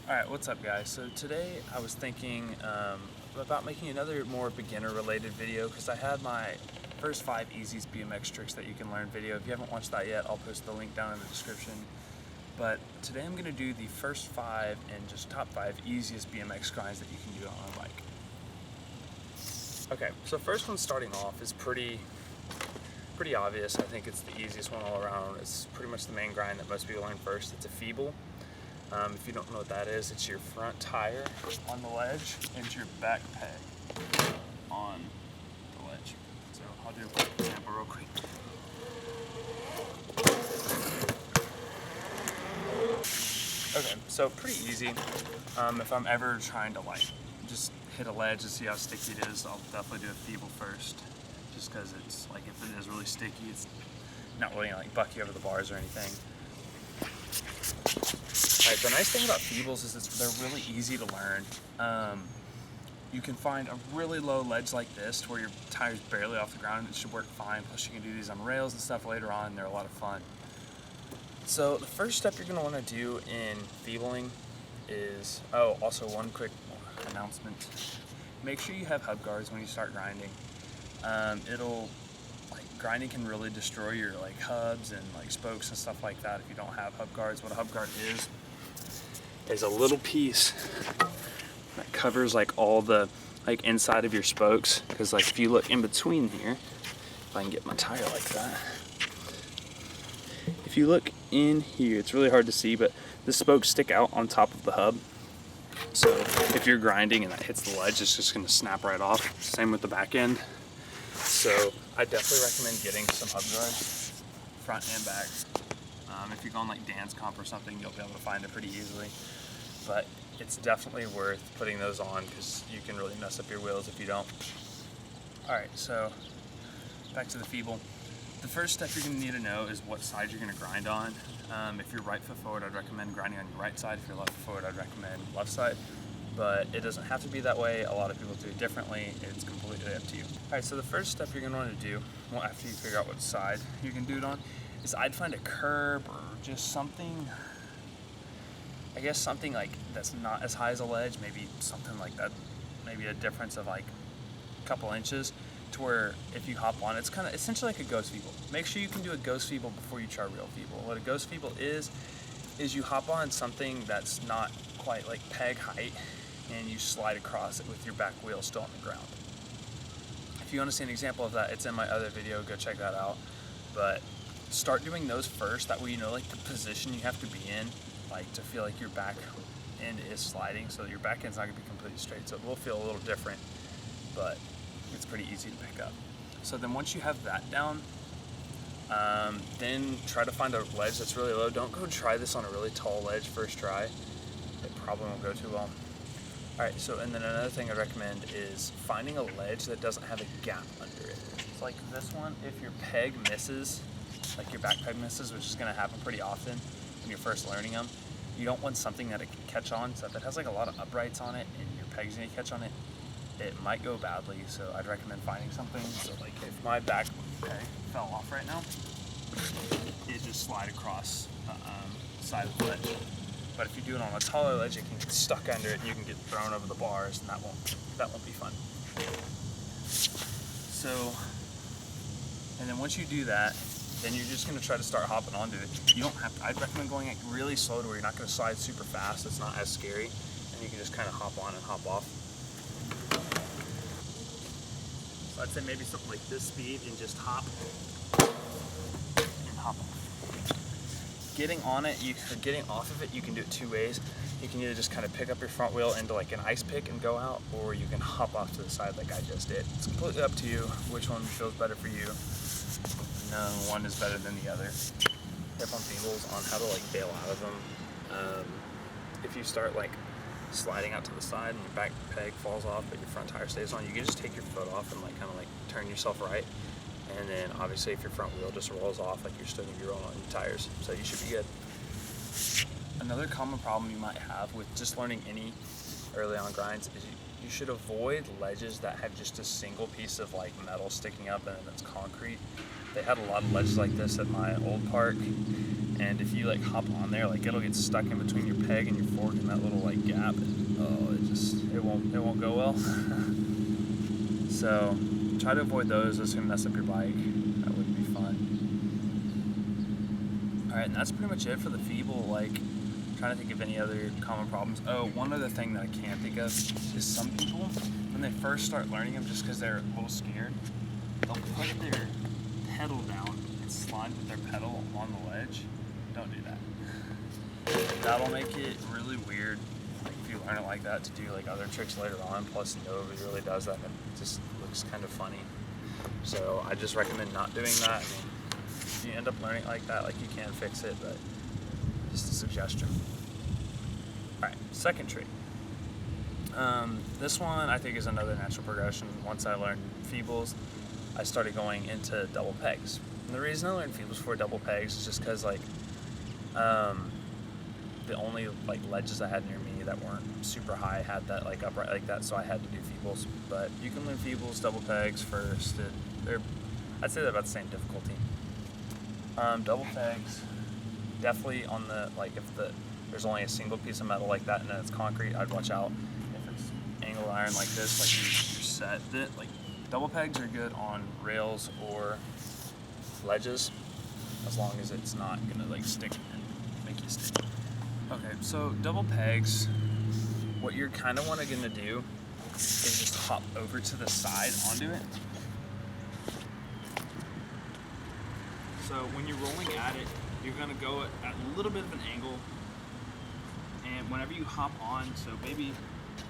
Alright, what's up guys? So today I was thinking about making another more beginner related video because I had my first 5 Easiest Bmx tricks that you can learn video. If you haven't watched that yet, I'll post the link down in the description. But today I'm going to do the first 5 and just top 5 easiest BMX grinds that you can do on a bike. Okay, so first one starting off is pretty obvious. I think it's the easiest one all around. It's pretty much the main grind that most people learn first. It's a feeble. If you don't know what that is, it's your front tire on the ledge and your back peg on the ledge. So I'll do a quick example real quick. Okay, so pretty easy. If I'm ever trying to just hit a ledge and see how sticky it is, I'll definitely do a feeble first. Just because it's like, if it is really sticky, it's not really gonna buck you over the bars or anything. Alright, the nice thing about feebles is they're really easy to learn. You can find a really low ledge like this to where your tire's barely off the ground and it should work fine. Plus you can do these on rails and stuff later on, and they're a lot of fun. So the first step you're going to want to do in feebling is, also one quick announcement. Make sure you have hub guards when you start grinding. Grinding can really destroy your hubs and spokes and stuff like that if you don't have hub guards. What a hub guard is a little piece that covers all the inside of your spokes. Because if you look in between here, if I can get my tire like that, if you look in here, it's really hard to see, but the spokes stick out on top of the hub. So if you're grinding and that hits the ledge, it's just going to snap right off. Same with the back end. So I definitely recommend getting some hub guards, front and back. If you go on Dan's Comp or something, you'll be able to find it pretty easily. But it's definitely worth putting those on because you can really mess up your wheels if you don't. Alright, so back to the feeble. The first step you're going to need to know is what side you're going to grind on. If you're right foot forward, I'd recommend grinding on your right side. If you're left foot forward, I'd recommend left side. But it doesn't have to be that way. A lot of people do it differently. It's completely up to you. Alright, so the first step you're going to want to do, after you figure out what side you can do it on, is I'd find a curb or just something, I guess something that's not as high as a ledge, maybe something like that, maybe a difference of a couple inches, to where if you hop on, it's kind of essentially like a ghost feeble. Make sure you can do a ghost feeble before you try real feeble. What a ghost feeble is you hop on something that's not quite peg height, and you slide across it with your back wheel still on the ground. If you want to see an example of that, it's in my other video, go check that out. But start doing those first, that way you know the position you have to be in, to feel your back end is sliding, so your back end's not going to be completely straight, so it will feel a little different, but it's pretty easy to pick up. So then once you have that down, then try to find a ledge that's really low. Don't go try this on a really tall ledge first try. It probably won't go too well. Alright, so and then another thing I'd recommend is finding a ledge that doesn't have a gap under it. It's like this one, if your peg misses, your back peg misses, which is going to happen pretty often when you're first learning them, you don't want something that it can catch on. So if it has a lot of uprights on it and your peg's going to catch on it, it might go badly. So I'd recommend finding something. So if my back peg fell off right now, it just slide across the side of the ledge. But if you do it on a taller ledge, it can get stuck under it and you can get thrown over the bars, and that won't be fun. So, and then once you do that, then you're just going to try to start hopping onto it. You don't have to, I'd recommend going really slow to where you're not going to slide super fast. It's not as scary, and you can just kind of hop on and hop off. So I'd say maybe something like this speed and just hop and hop off. Getting on it, getting off of it, you can do it 2 ways. You can either just kind of pick up your front wheel into an ice pick and go out, or you can hop off to the side like I just did. It's completely up to you which one feels better for you. No one is better than the other. Tip on feebles on how to bail out of them. If you start sliding out to the side and your back peg falls off but your front tire stays on, you can just take your foot off and kind of turn yourself right. And then obviously if your front wheel just rolls off, you're still going to be rolling on your tires. So you should be good. Another common problem you might have with just learning any early on grinds is you should avoid ledges that have just a single piece of metal sticking up and it's concrete. They had a lot of ledges like this at my old park, and if you like hop on there, like it'll get stuck in between your peg and your fork in that little like gap. It won't go well. So try to avoid those. Those can mess up your bike. That wouldn't be fun. All right, and that's pretty much it for the feeble. Like, trying to think of any other common problems. Oh, one other thing that I can think of is some people, when they first start learning them, just because they're a little scared, they'll put their pedal down and slide with their pedal on the ledge. Don't do that. That'll make it really weird. Like if you learn it like that, to do like other tricks later on. Plus, nobody really does that, and it just looks kind of funny. So I just recommend not doing that. I mean, if you end up learning like that, like you can fix it, but just a suggestion. All right, second trick. This one I think is another natural progression. Once I learned feebles, I started going into double pegs. And the reason I learned feebles for double pegs is just because like the only like ledges I had near me that weren't super high had that like upright like that, so I had to do feebles. But you can learn feebles, double pegs first. I'd say they're about the same difficulty. Double pegs, definitely on the like if there's only a single piece of metal like that and then it's concrete, I'd watch out. If it's angled iron like this, like you're set. Like double pegs are good on rails or ledges, as long as it's not gonna like stick and make you stick. Okay, so double pegs, what you're kind of gonna do is just hop over to the side onto it. So when you're rolling at it, you're gonna go at a little bit of an angle, and whenever you hop on, so maybe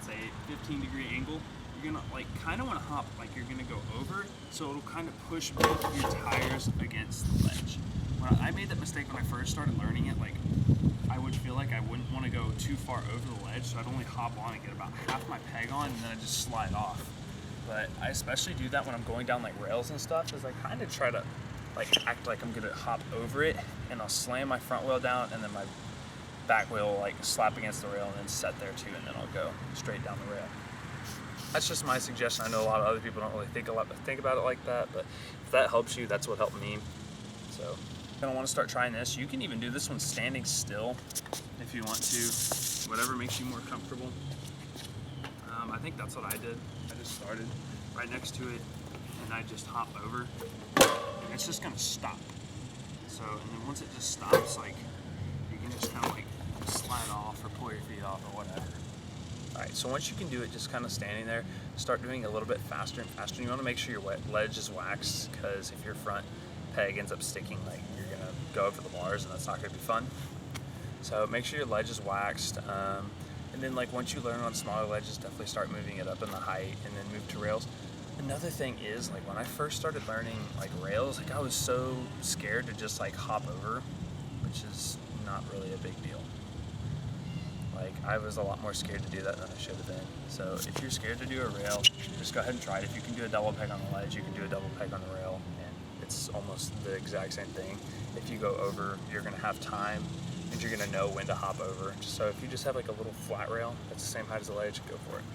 say 15-degree angle, you're gonna like kind of want to hop like you're gonna go over, so it'll kind of push both of your tires against the ledge. When I made that mistake when I first started learning it, like I would feel like I wouldn't want to go too far over the ledge, so I'd only hop on and get about half my peg on, and then I just slide off. But I especially do that when I'm going down like rails and stuff, is I kind of try to like act like I'm gonna hop over it, and I'll slam my front wheel down, and then my back wheel will like slap against the rail and then set there too, and then I'll go straight down the rail. That's just my suggestion. I know a lot of other people don't really think about it like that, but if that helps you, that's what helped me. So you're gonna want to start trying this. You can even do this one standing still if you want to, whatever makes you more comfortable. I think that's what I did. I just started right next to it, and I just hop over, and it's just gonna stop. So, and then once it just stops, like you can just kind of like slide off or pull your feet off or whatever. All right, so once you can do it just kind of standing there, start doing it a little bit faster and faster. You want to make sure your ledge is waxed, because if your front peg ends up sticking, like you're gonna go over the bars, and that's not gonna be fun. So make sure your ledge is waxed, and then like once you learn on smaller ledges, definitely start moving it up in the height, and then move to rails. Another thing is, like when I first started learning like rails, like I was so scared to just like hop over, which is not really a big deal. Like I was a lot more scared to do that than I should have been. So if you're scared to do a rail, just go ahead and try it. If you can do a double peg on the ledge, you can do a double peg on the rail, and it's almost the exact same thing. If you go over, you're gonna have time, and you're gonna know when to hop over. So if you just have like a little flat rail that's the same height as the ledge, go for it.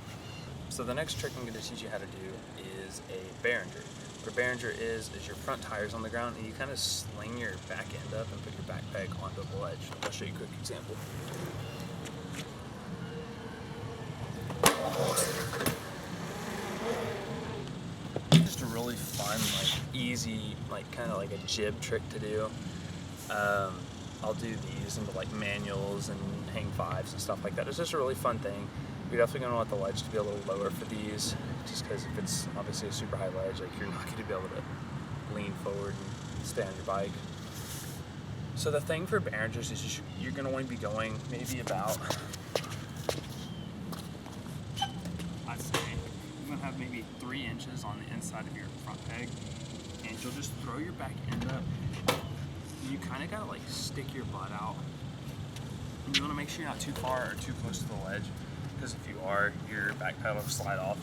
So the next trick I'm gonna teach you how to do is a Behringer. What a Behringer is your front tire's on the ground, and you kind of sling your back end up and put your back peg onto the ledge. I'll show you a quick example. Just a really fun, like easy, like kind of like a jib trick to do. I'll do these into like manuals and hang fives and stuff like that. It's just a really fun thing. You're definitely going to want the ledge to be a little lower for these, just because if it's obviously a super high ledge, like you're not going to be able to lean forward and stay on your bike. So the thing for Behringers is you're going to want to be going maybe about, I'd say, you're going to have maybe 3 inches on the inside of your front peg, and you'll just throw your back end up. You kind of got to like stick your butt out, and you want to make sure you're not too far or too close to the ledge, because if you are, your back pedal will slide off.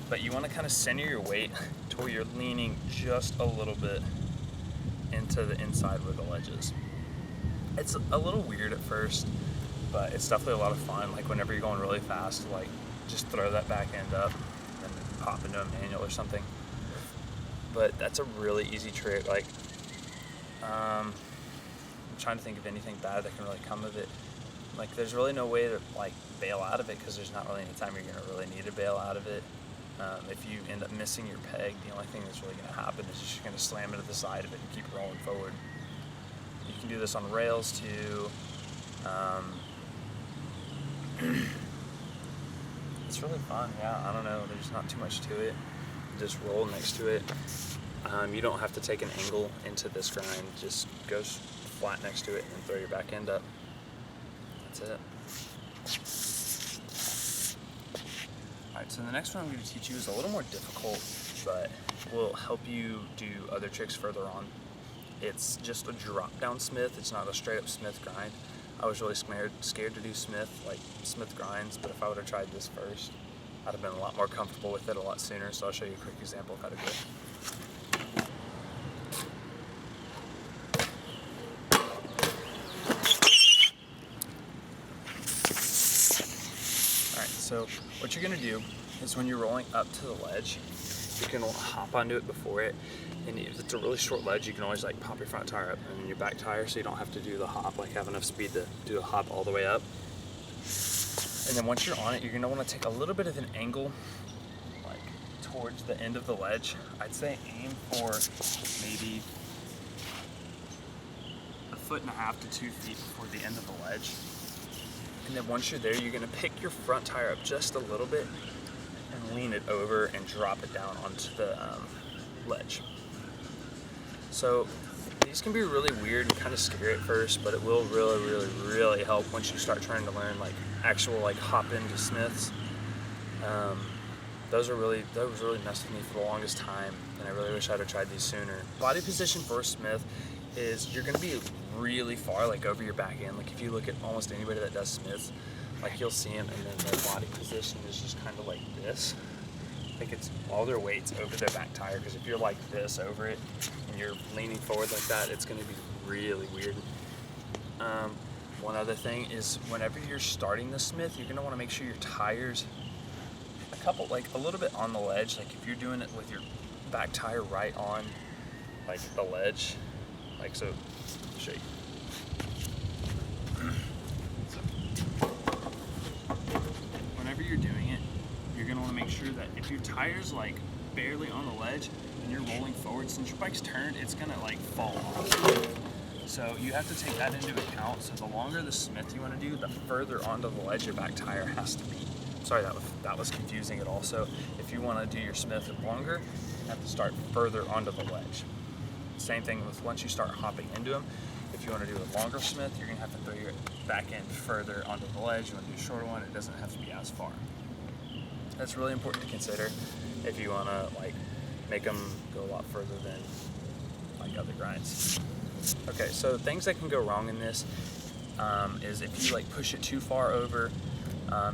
But you want to kind of center your weight to where you're leaning just a little bit into the inside where the ledge is. It's a little weird at first, but it's definitely a lot of fun. Like whenever you're going really fast, like just throw that back end up and pop into a manual or something. But that's a really easy trick. Like I'm trying to think of anything bad that can really come of it. Like, there's really no way to like bail out of it, because there's not really any time you're gonna really need to bail out of it. If you end up missing your peg, the only thing that's really gonna happen is you're gonna slam into the side of it and keep rolling forward. You can do this on rails too. It's really fun, yeah. I don't know, there's not too much to it. Just roll next to it. You don't have to take an angle into this grind. Just go flat next to it and throw your back end up. That's it. Alright, so the next one I'm going to teach you is a little more difficult, but will help you do other tricks further on. It's just a drop down Smith. It's not a straight up Smith grind. I was really scared to do Smith grinds, but if I would have tried this first, I'd have been a lot more comfortable with it a lot sooner. So I'll show you a quick example of how to do it. So what you're going to do is when you're rolling up to the ledge, you can hop onto it before it, and if it's a really short ledge, you can always like pop your front tire up and your back tire, so you don't have to do the hop, like have enough speed to do the hop all the way up. And then once you're on it, you're going to want to take a little bit of an angle like towards the end of the ledge. I'd say aim for maybe 1.5 to 2 feet before the end of the ledge. And then once you're there, you're going to pick your front tire up just a little bit and lean it over and drop it down onto the ledge. So these can be really weird and kind of scary at first, but it will really help once you start trying to learn like actual like hop into Smiths. Those really messed with me for the longest time, and I really wish I'd have tried these sooner. Body position for a Smith is you're going to be really far like over your back end. Like if you look at almost anybody that does Smiths, like you'll see them and then their body position is just kind of like this. Like it's all their weight's over their back tire, because if you're like this over it and you're leaning forward like that, it's going to be really weird. One other thing is whenever you're starting the Smith, you're going to want to make sure your tires a little bit on the ledge. Like if you're doing it with your back tire right on like the ledge, like so, I'll show you. Whenever you're doing it, you're gonna wanna make sure that if your tire's like barely on the ledge and you're rolling forward, since your bike's turned, it's gonna like fall off. So you have to take that into account. So the longer the Smith you wanna do, the further onto the ledge your back tire has to be. Sorry, that was confusing at all. So if you wanna do your Smith longer, you have to start further onto the ledge. Same thing with once you start hopping into them. If you want to do a longer Smith, you're going to have to throw your back end further onto the ledge. You want to do a shorter one, it doesn't have to be as far. That's really important to consider if you want to like make them go a lot further than like other grinds. Okay, so things that can go wrong in this is if you like push it too far over,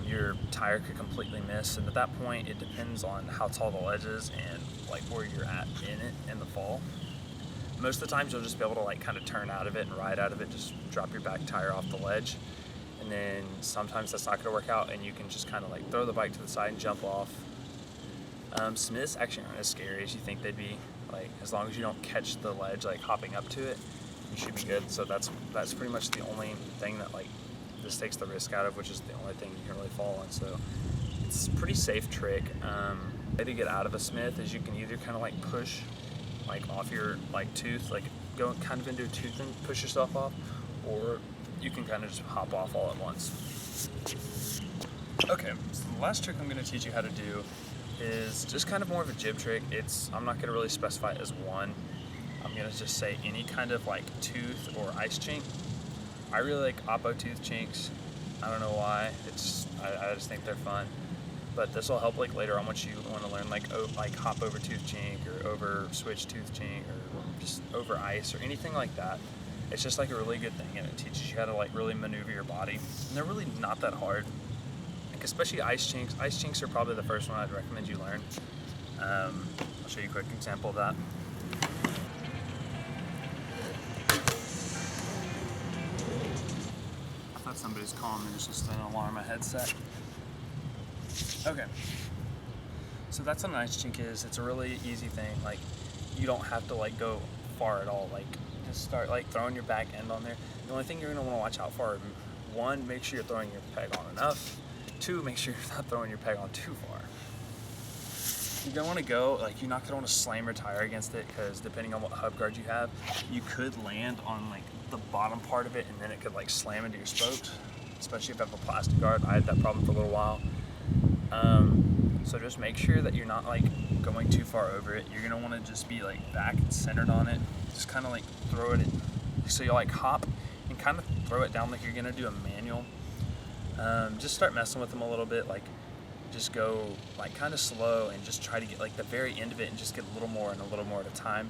your tire could completely miss, and at that point it depends on how tall the ledge is and like where you're at in it in the fall. Most of the times you'll just be able to like kind of turn out of it and ride out of it, just drop your back tire off the ledge. And then sometimes that's not gonna work out and you can just kind of like throw the bike to the side and jump off. Smiths actually aren't as scary as you think they'd be. Like as long as you don't catch the ledge like hopping up to it, you should be good. So that's pretty much the only thing that like this takes the risk out of, which is the only thing you can really fall on. So it's a pretty safe trick. The way to get out of a Smith is you can either kind of like push like off your like tooth, like go kind of into a tooth and push yourself off, or you can kind of just hop off all at once. Okay, so the last trick I'm going to teach you how to do is just kind of more of a jib trick. I'm not going to really specify it as one. I'm going to just say any kind of like tooth or ice chink. I really like oppo tooth chinks. I don't know why. I just think they're fun. But this will help like later on once you want to learn like hop over tooth chink or over switch tooth chink or just over ice or anything like that. It's just like a really good thing, and it teaches you how to like really maneuver your body. And they're really not that hard. Like especially ice chinks. Ice chinks are probably the first one I'd recommend you learn. I'll show you a quick example of that. I thought somebody's calling me. There's just an alarm on my headset. Okay, so that's what an ice chink is. It's a really easy thing. Like you don't have to like go far at all. Like just start like throwing your back end on there. The only thing you're gonna wanna watch out for, one, make sure you're throwing your peg on enough. Two, make sure you're not throwing your peg on too far. You're gonna wanna go, like you're not gonna wanna slam your tire against it, because depending on what hub guard you have, you could land on like the bottom part of it and then it could like slam into your spokes, especially if you have a plastic guard. I had that problem for a little while. So just make sure that you're not like going too far over it. You're gonna wanna just be like back and centered on it. Just kinda like throw it in. So you'll like hop and kind of throw it down like you're gonna do a manual. Just start messing with them a little bit, like just go like kind of slow and just try to get like the very end of it and just get a little more and a little more at a time.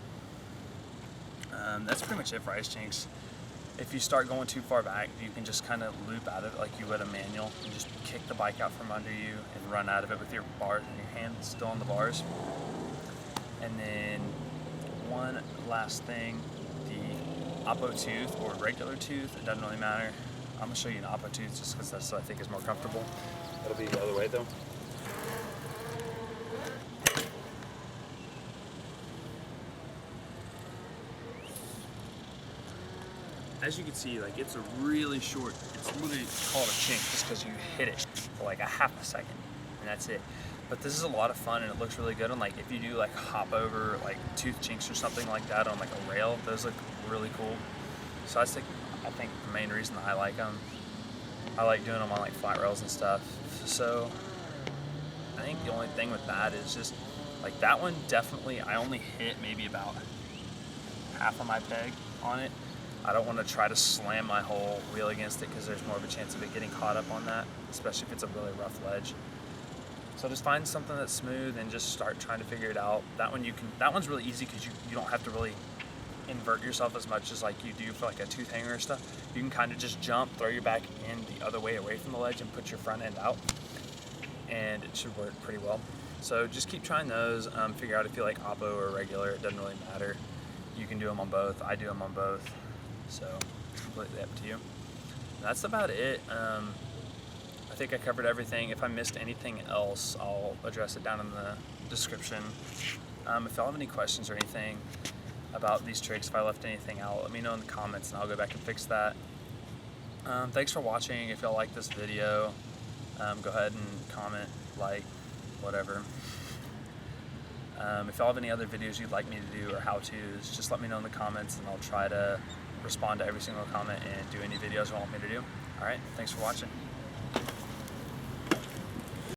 That's pretty much it for ice chinks. If you start going too far back, you can just kind of loop out of it like you would a manual and just kick the bike out from under you and run out of it with your bars and your hand still on the bars. And then one last thing, the oppo tooth or regular tooth, it doesn't really matter. I'm gonna show you an oppo tooth just because that's what I think is more comfortable. It'll be the other way though. As you can see, like it's a really short, it's literally called a chink just because you hit it for like a half a second and that's it. But this is a lot of fun and it looks really good on like if you do like hop over like tooth chinks or something like that on like a rail, those look really cool. So I think the main reason I like them, I like doing them on like flat rails and stuff. So I think the only thing with that is just like that one definitely, I only hit maybe about half of my peg on it. I don't want to try to slam my whole wheel against it because there's more of a chance of it getting caught up on that, especially if it's a really rough ledge. So just find something that's smooth and just start trying to figure it out. That one's really easy because you don't have to really invert yourself as much as like you do for like a tooth hanger or stuff. You can kind of just jump, throw your back end the other way away from the ledge and put your front end out, and it should work pretty well. So just keep trying those, figure out if you like oppo or regular, it doesn't really matter. You can do them on both, I do them on both. So it's completely up to you. That's about it. I think I covered everything. If I missed anything else, I'll address it down in the description. If y'all have any questions or anything about these tricks, if I left anything out, let me know in the comments and I'll go back and fix that. Thanks for watching. If y'all like this video, go ahead and comment, like, whatever. If y'all have any other videos you'd like me to do or how-tos, just let me know in the comments and I'll try to respond to every single comment and do any videos you want me to do. Alright, thanks for watching.